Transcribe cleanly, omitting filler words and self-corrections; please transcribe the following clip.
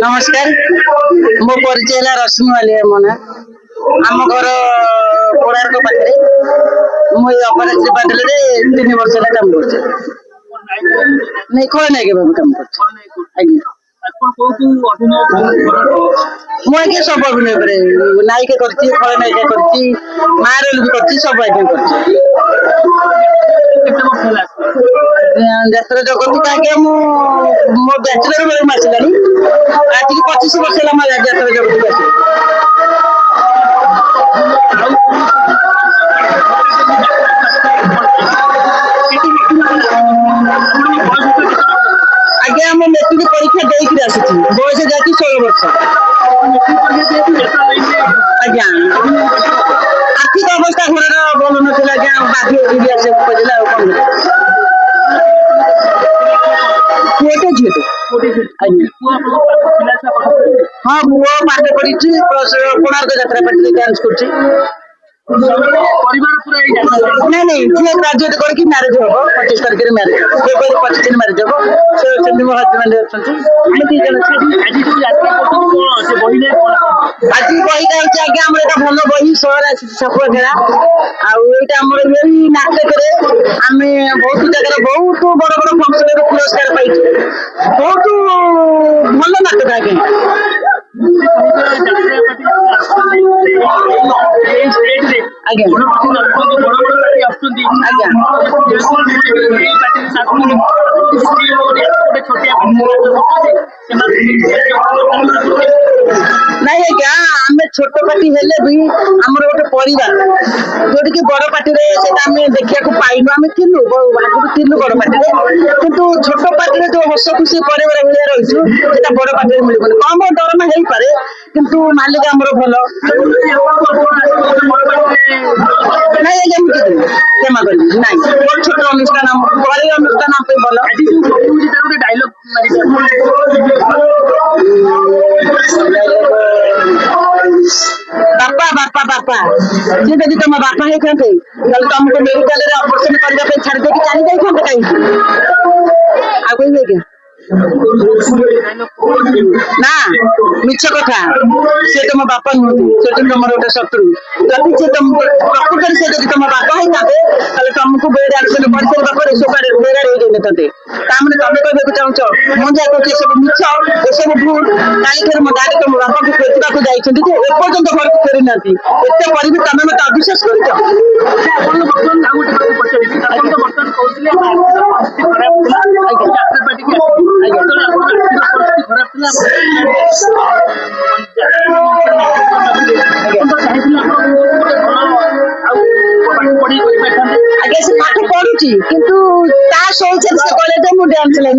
नमस्कार मो परिचय है रश्मि वालिया मना आम घर कोणार्क पाखे मुझे अपराश्री पाटिल 3 वर्ष काम कर नहीं खल नायक बाबू काम कर मुझे सब अभिनय करे नायिका करती खल नायिका करती माँ रोल भी करती सब आज्ञा कर जगत आगे मो बैचलर बेलू आसला आज की 25 वर्ष है मोर यात्रा जगत को आगे आम मेट्रिक परीक्षा देकर आसी बयस जाती 16 वर्ष आज्ञा आर्थिक अवस्था घर भल ना आज्ञा बाध्य आसे खोजला पुटे झीटे हाँ पुओ पाठ पढ़ी कोणार्क यात्रा पार्टी डांस कर नहीं नहीं झील ग्राजुएट करके मैरिज हम 25 तारिख मैरिज फेब्रुआरी 25 दिन मैरिज हम मो हजबैंड आज बही गाँव आगे आम भल बही सहर आसी सपुआ खेला आम यही नाटक आम बहुत जगह बहुत बड़ बड़ फंक्शन पुरस्कार पाई बहुत भल नाटक आगे नहीं आज्ञा आम छोट पार्टी हेले भी आमर गोटे परिवार जोटि की बड़ पार्टी देखा पाइनु आम थिलु आगुरी थिलु बड़ पार्टी किंतु छोट पार्टी जो हस खुशी परिवार भाया रही बड़ पार्टी मिलबन कम दरमा हो पारे किंतु मालिक आमर भल नहीं आज्ञा क्षमा कर बहुत छोट अनुष्ठान अनुष्ठान भल डायलॉग बापा बापा बापा जी जब तुम बापा होते तुमको मेडिकल ऑपरेशन करने छाड़ दे चली जाते कहीं आगे ना मिछ कथा से तुम बापा नुहति से तुम गोटे शत्रु जदि से तुम प्रकृत से जब तुम बापा होते तुमको बेड आक्सीडेंट कर सारा पर सुखाड़े बेड़ा हो जाते तामने तुम कहवाक चाहूच मुझे कहूँ सब मिछ ये सब भूल काली फिर मो डायरेक्ट तुम बापा को खोजवाक जाइए एपर्तंत घर को फेरी ना एत पर भी तुम मत अविश्वास आगे से पाठ पढ़ुची किंतु ता सोच से कॉलेज मु डांस लाइन